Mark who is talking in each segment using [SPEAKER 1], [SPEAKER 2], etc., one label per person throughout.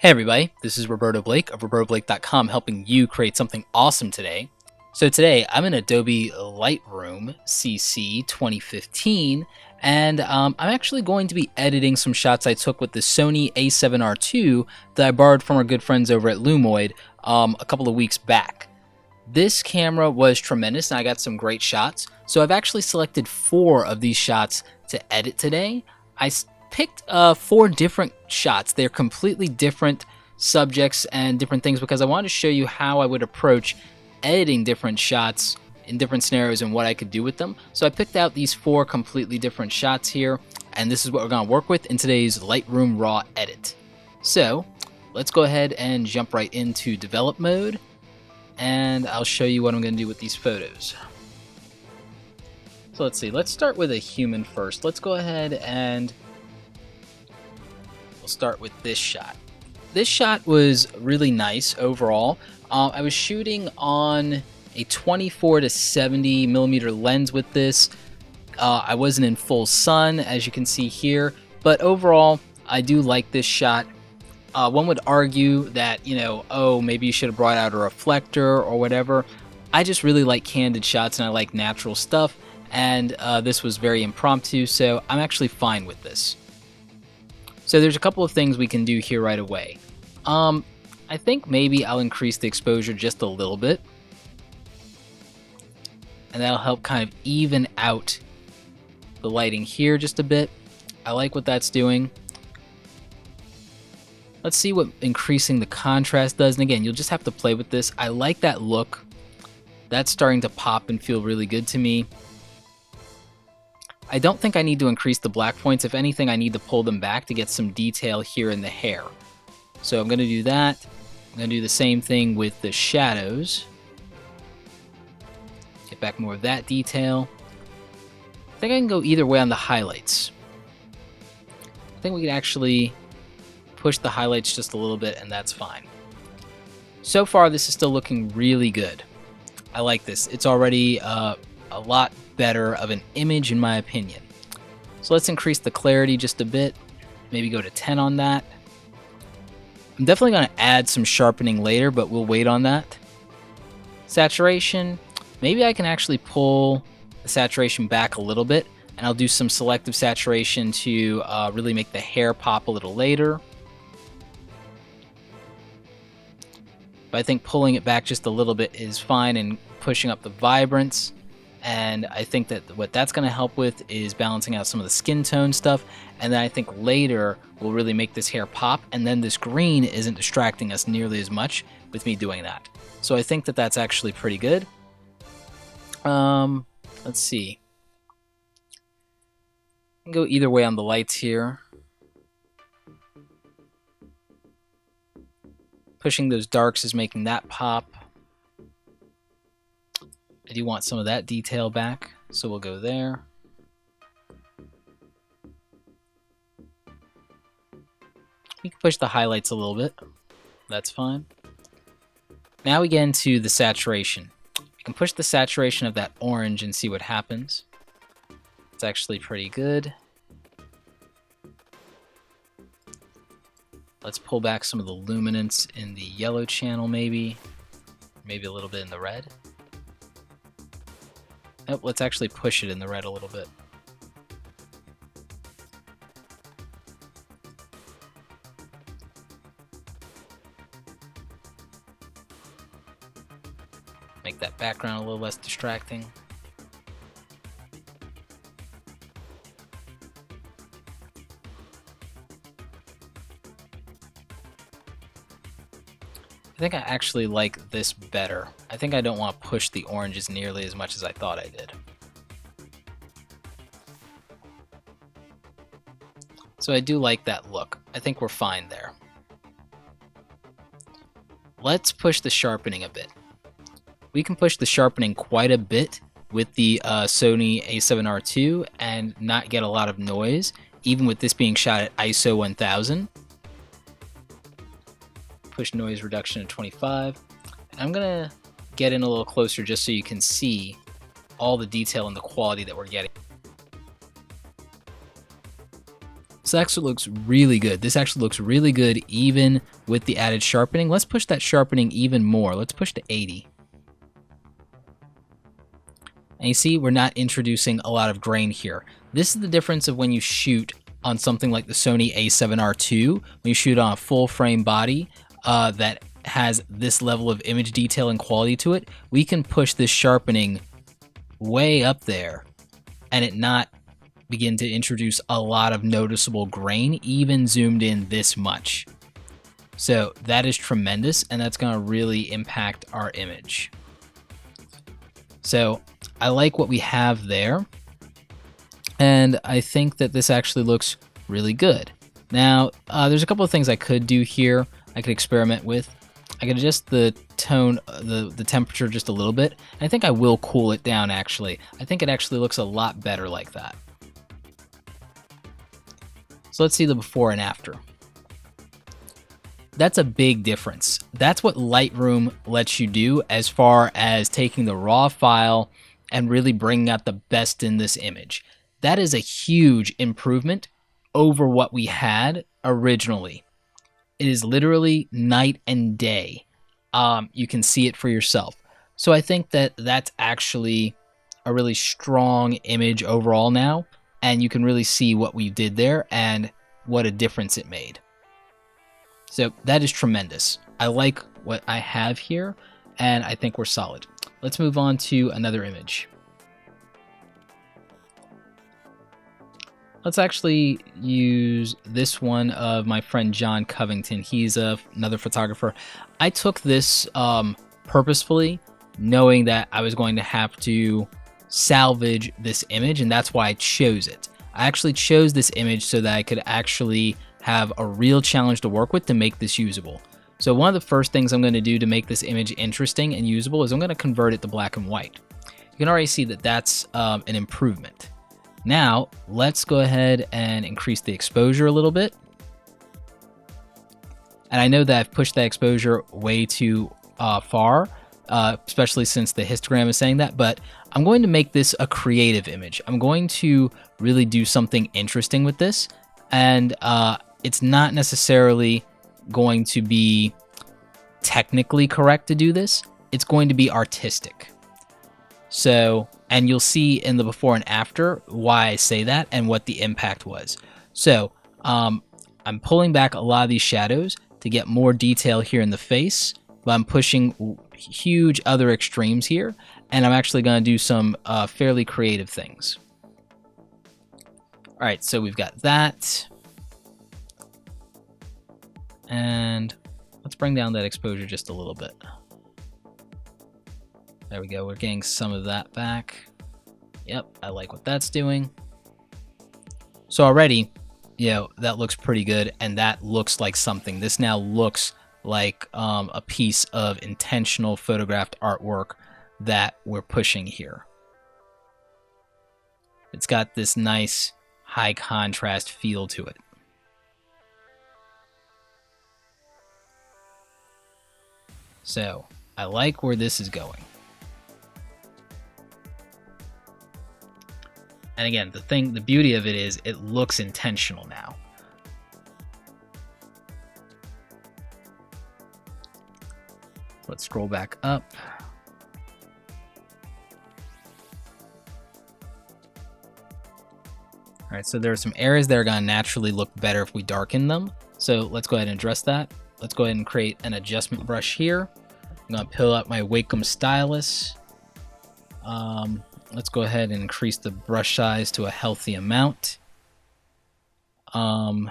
[SPEAKER 1] Hey everybody, this is Roberto Blake of robertoblake.com helping you create something awesome today. So today I'm in Adobe Lightroom CC 2015 and I'm actually going to be editing some shots I took with the Sony A7r II that I borrowed from our good friends over at Lumoid a couple of weeks back. This camera was tremendous and I got some great shots. So I've actually selected 4 of these shots to edit today. I picked 4 different shots. They're completely different subjects and different things because I wanted to show you how I would approach editing different shots in different scenarios and what I could do with them. So I picked out these 4 completely different shots here, and this is what we're going to work with in today's Lightroom Raw edit. So let's go ahead and jump right into develop mode, and I'll show you what I'm going to do with these photos. So let's see, let's start with a human first. Let's go ahead and we'll start with this shot. This shot was really nice overall. I was shooting on a 24 to 70 millimeter lens with this. I wasn't in full sun, as you can see here, but overall, I do like this shot. One would argue that, oh, maybe you should have brought out a reflector or whatever. I just really like candid shots and I like natural stuff, and this was very impromptu, so I'm actually fine with this. So there's a couple of things we can do here right away. I think maybe I'll increase the exposure just a little bit, and that'll help kind of even out the lighting here just a bit. I like what that's doing. Let's see what increasing the contrast does, and again, you'll just have to play with this. I like that look. That's starting to pop and feel really good to me. I don't think I need to increase the black points. If anything, I need to pull them back to get some detail here in the hair. So I'm going to do that. I'm going to do the same thing with the shadows. Get back more of that detail. I think I can go either way on the highlights. I think we could actually push the highlights just a little bit, and that's fine. So far, this is still looking really good. I like this. It's already a lot better of an image in my opinion. So let's increase the clarity just a bit. Maybe go to 10 on that. I'm definitely going to add some sharpening later, but we'll wait on that. Saturation. Maybe I can actually pull the saturation back a little bit, and I'll do some selective saturation to really make the hair pop a little later. But I think pulling it back just a little bit is fine and pushing up the vibrance. And I think that what that's going to help with is balancing out some of the skin tone stuff. And then I think later we'll really make this hair pop. And then this green isn't distracting us nearly as much with me doing that. So I think that that's actually pretty good. Let's see. I can go either way on the lights here. Pushing those darks is making that pop. I do want some of that detail back, so we'll go there. We can push the highlights a little bit. That's fine. Now we get into the saturation. You can push the saturation of that orange and see what happens. It's actually pretty good. Let's pull back some of the luminance in the yellow channel maybe a little bit in the red. Oh, let's actually push it in the red a little bit. Make that background a little less distracting. I think I actually like this better. I think I don't want to push the oranges nearly as much as I thought I did. So I do like that look. I think we're fine there. Let's push the sharpening a bit. We can push the sharpening quite a bit with the Sony A7r II and not get a lot of noise, even with this being shot at ISO 1000. Push noise reduction to 25. And I'm gonna get in a little closer just so you can see all the detail and the quality that we're getting. So that actually looks really good. This actually looks really good even with the added sharpening. Let's push that sharpening even more. Let's push to 80. And you see, we're not introducing a lot of grain here. This is the difference of when you shoot on something like the Sony A7r II, when you shoot on a full frame body that has this level of image detail and quality to it, we can push this sharpening way up there and it not begin to introduce a lot of noticeable grain, even zoomed in this much. So that is tremendous, and that's going to really impact our image. So I like what we have there, and I think that this actually looks really good. Now, there's a couple of things I could do here. I could experiment with. I could adjust the tone, the temperature just a little bit. I think I will cool it down, actually. I think it actually looks a lot better like that. So let's see the before and after. That's a big difference. That's what Lightroom lets you do as far as taking the raw file and really bringing out the best in this image. That is a huge improvement over what we had originally. It is literally night and day. You can see it for yourself. So I think that that's actually a really strong image overall now, and you can really see what we did there and what a difference it made. So that is tremendous. I like what I have here, and I think we're solid. Let's move on to another image. Let's actually use this one of my friend John Covington. He's another photographer. I took this purposefully, knowing that I was going to have to salvage this image, and that's why I chose it. I actually chose this image so that I could actually have a real challenge to work with to make this usable. So one of the first things I'm going to do to make this image interesting and usable is I'm going to convert it to black and white. You can already see that that's an improvement. Now, let's go ahead and increase the exposure a little bit. And I know that I've pushed that exposure way too far, especially since the histogram is saying that, but I'm going to make this a creative image. I'm going to really do something interesting with this, and it's not necessarily going to be technically correct to do this. It's going to be artistic. So, and you'll see in the before and after why I say that and what the impact was. So, I'm pulling back a lot of these shadows to get more detail here in the face, but I'm pushing huge other extremes here, and I'm actually going to do some fairly creative things. All right, so we've got that. And let's bring down that exposure just a little bit. There we go, we're getting some of that back. Yep, I like what that's doing. So already, you know, that looks pretty good, and that looks like something. This now looks like a piece of intentional photographed artwork that we're pushing here. It's got this nice high contrast feel to it. So I like where this is going. And again, the beauty of it is it looks intentional now. Let's scroll back up. All right, so there are some areas that are going to naturally look better if we darken them. So let's go ahead and address that. Let's go ahead and create an adjustment brush here. I'm going to pull up my Wacom stylus. Let's go ahead and increase the brush size to a healthy amount. All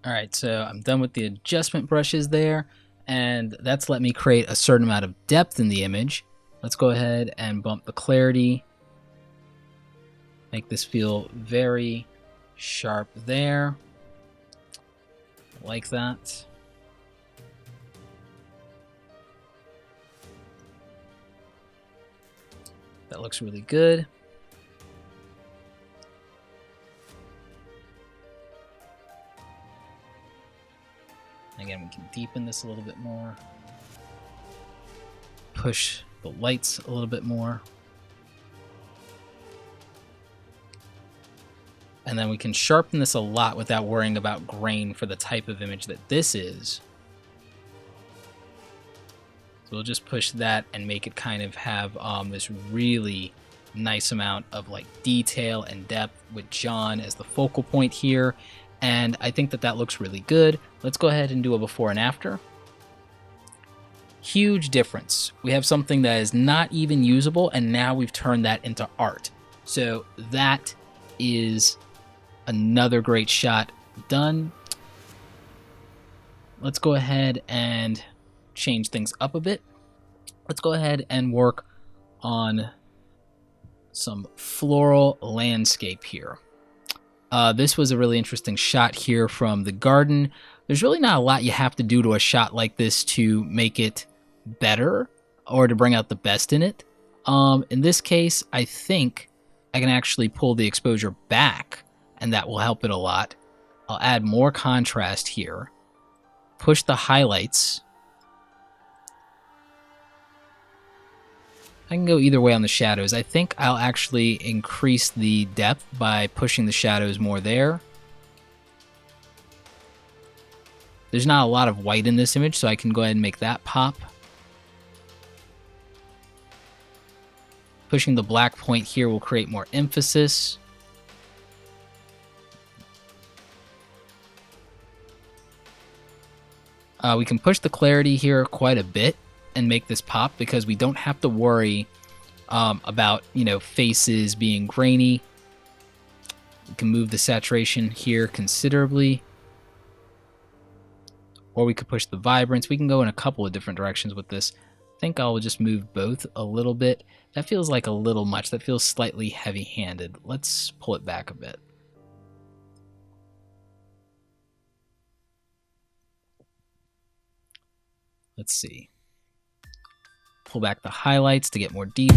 [SPEAKER 1] right, so I'm done with the adjustment brushes there, and that's let me create a certain amount of depth in the image. Let's go ahead and bump the clarity. Make this feel very sharp there. Like that. That looks really good. Again, we can deepen this a little bit more. Push the lights a little bit more. And then we can sharpen this a lot without worrying about grain for the type of image that this is. So we'll just push that and make it kind of have this really nice amount of like detail and depth with John as the focal point here. And I think that that looks really good. Let's go ahead and do a before and after. Huge difference. We have something that is not even usable, and now we've turned that into art. So that is another great shot done. Let's go ahead and change things up a bit. Let's go ahead and work on some floral landscape here. This was a really interesting shot here from the garden. There's really not a lot you have to do to a shot like this to make it better or to bring out the best in it. In this case, I think I can actually pull the exposure back, and that will help it a lot. I'll add more contrast here. Push the highlights. I can go either way on the shadows. I think I'll actually increase the depth by pushing the shadows more there. There's not a lot of white in this image, so I can go ahead and make that pop. Pushing the black point here will create more emphasis. We can push the clarity here quite a bit and make this pop because we don't have to worry about, faces being grainy. We can move the saturation here considerably. Or we could push the vibrance. We can go in a couple of different directions with this. I think I'll just move both a little bit. That feels like a little much. That feels slightly heavy-handed. Let's pull it back a bit. Let's see. Pull back the highlights to get more deep.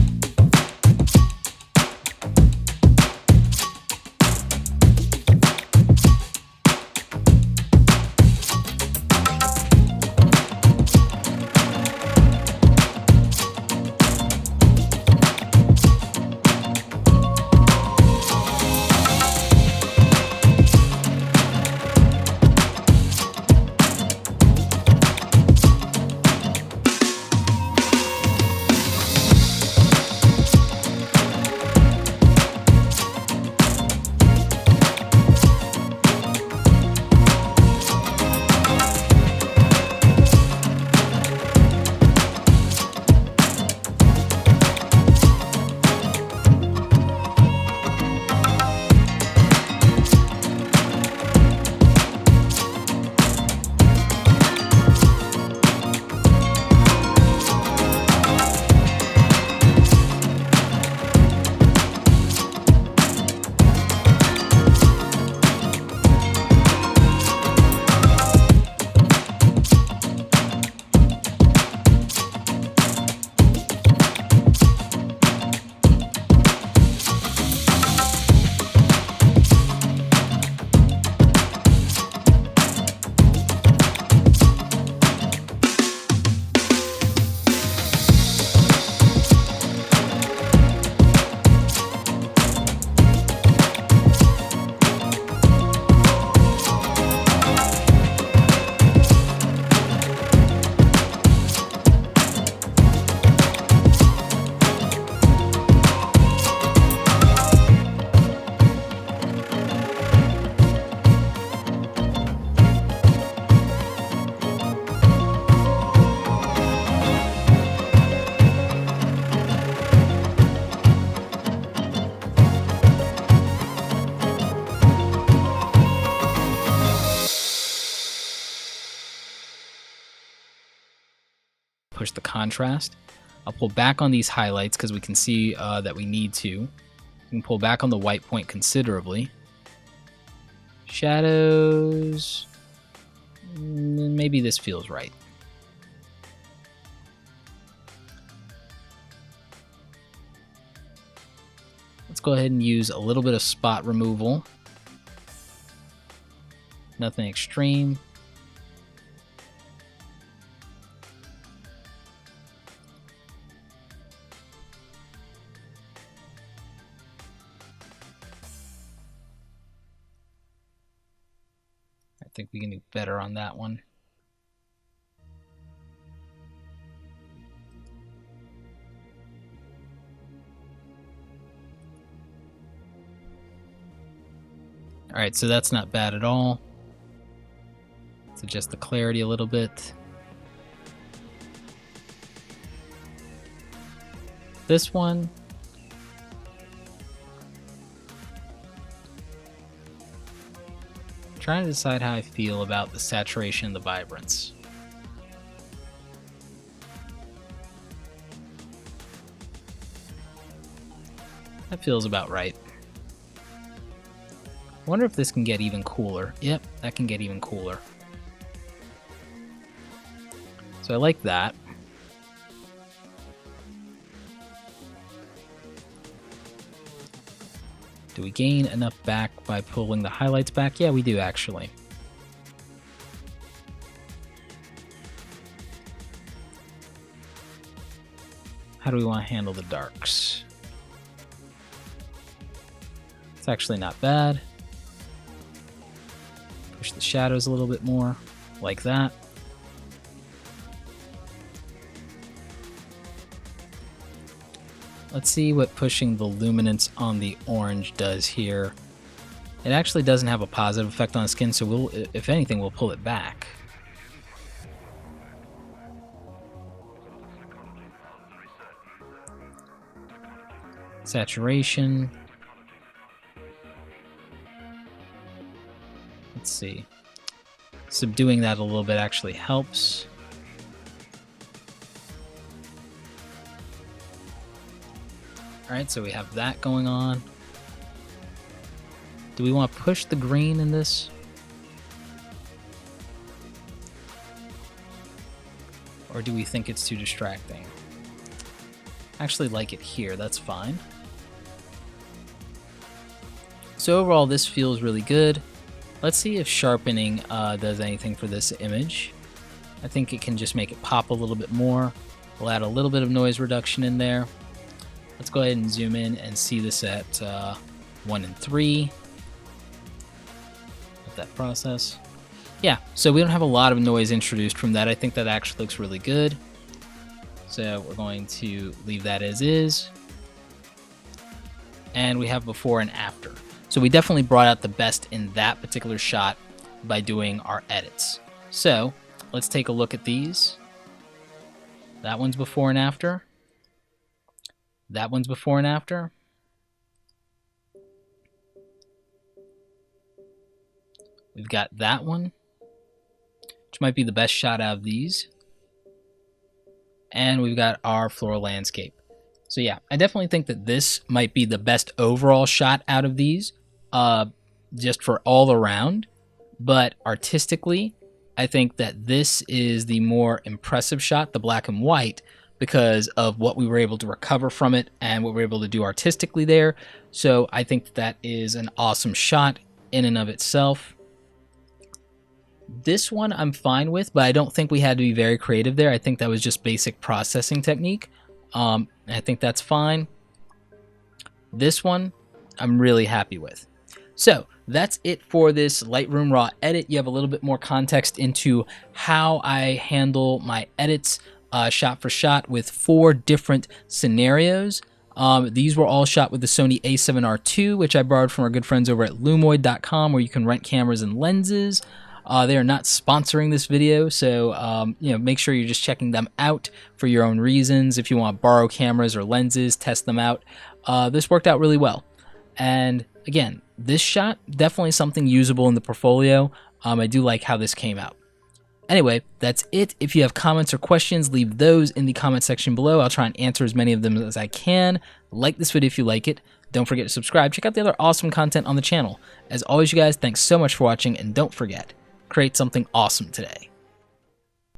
[SPEAKER 1] Push the contrast. I'll pull back on these highlights because we can see that we need to. We can pull back on the white point considerably. Shadows. Maybe this feels right. Let's go ahead and use a little bit of spot removal. Nothing extreme. think we can do better on that one. Alright, so that's not bad at all. Let's adjust the clarity a little bit. This one, I'm trying to decide how I feel about the saturation and the vibrance. That feels about right. I wonder if this can get even cooler. Yep, that can get even cooler. So I like that. Do we gain enough back by pulling the highlights back? Yeah, we do actually. How do we want to handle the darks? It's actually not bad. Push the shadows a little bit more, like that. Let's see what pushing the luminance on the orange does here. It actually doesn't have a positive effect on skin, so we'll, if anything, we'll pull it back. Saturation. Let's see. Subduing that a little bit actually helps. Alright, so we have that going on. Do we want to push the green in this? Or do we think it's too distracting? I actually like it here, that's fine. So overall, this feels really good. Let's see if sharpening does anything for this image. I think it can just make it pop a little bit more. We'll add a little bit of noise reduction in there. Let's go ahead and zoom in and see this at 1 and 3. Let that process. Yeah, so we don't have a lot of noise introduced from that. I think that actually looks really good. So we're going to leave that as is. And we have before and after. So we definitely brought out the best in that particular shot by doing our edits. So let's take a look at these. That one's before and after. That one's before and after. We've got that one, which might be the best shot out of these. And we've got our floral landscape. So yeah, I definitely think that this might be the best overall shot out of these, just for all around. But artistically, I think that this is the more impressive shot, the black and white, because of what we were able to recover from it and what we were able to do artistically there. So I think that is an awesome shot in and of itself. This one I'm fine with, but I don't think we had to be very creative there. I think that was just basic processing technique. I think that's fine. This one I'm really happy with. So that's it for this Lightroom Raw edit. You have a little bit more context into how I handle my edits shot for shot with 4 different scenarios. These were all shot with the Sony A7r II, which I borrowed from our good friends over at Lumoid.com, where you can rent cameras and lenses. They are not sponsoring this video, so make sure you're just checking them out for your own reasons. If you want to borrow cameras or lenses, test them out. This worked out really well. And again, this shot, definitely something usable in the portfolio. I do like how this came out. Anyway, that's it. If you have comments or questions, leave those in the comment section below. I'll try and answer as many of them as I can. Like this video if you like it. Don't forget to subscribe. Check out the other awesome content on the channel. As always, you guys, thanks so much for watching, and don't forget, create something awesome today.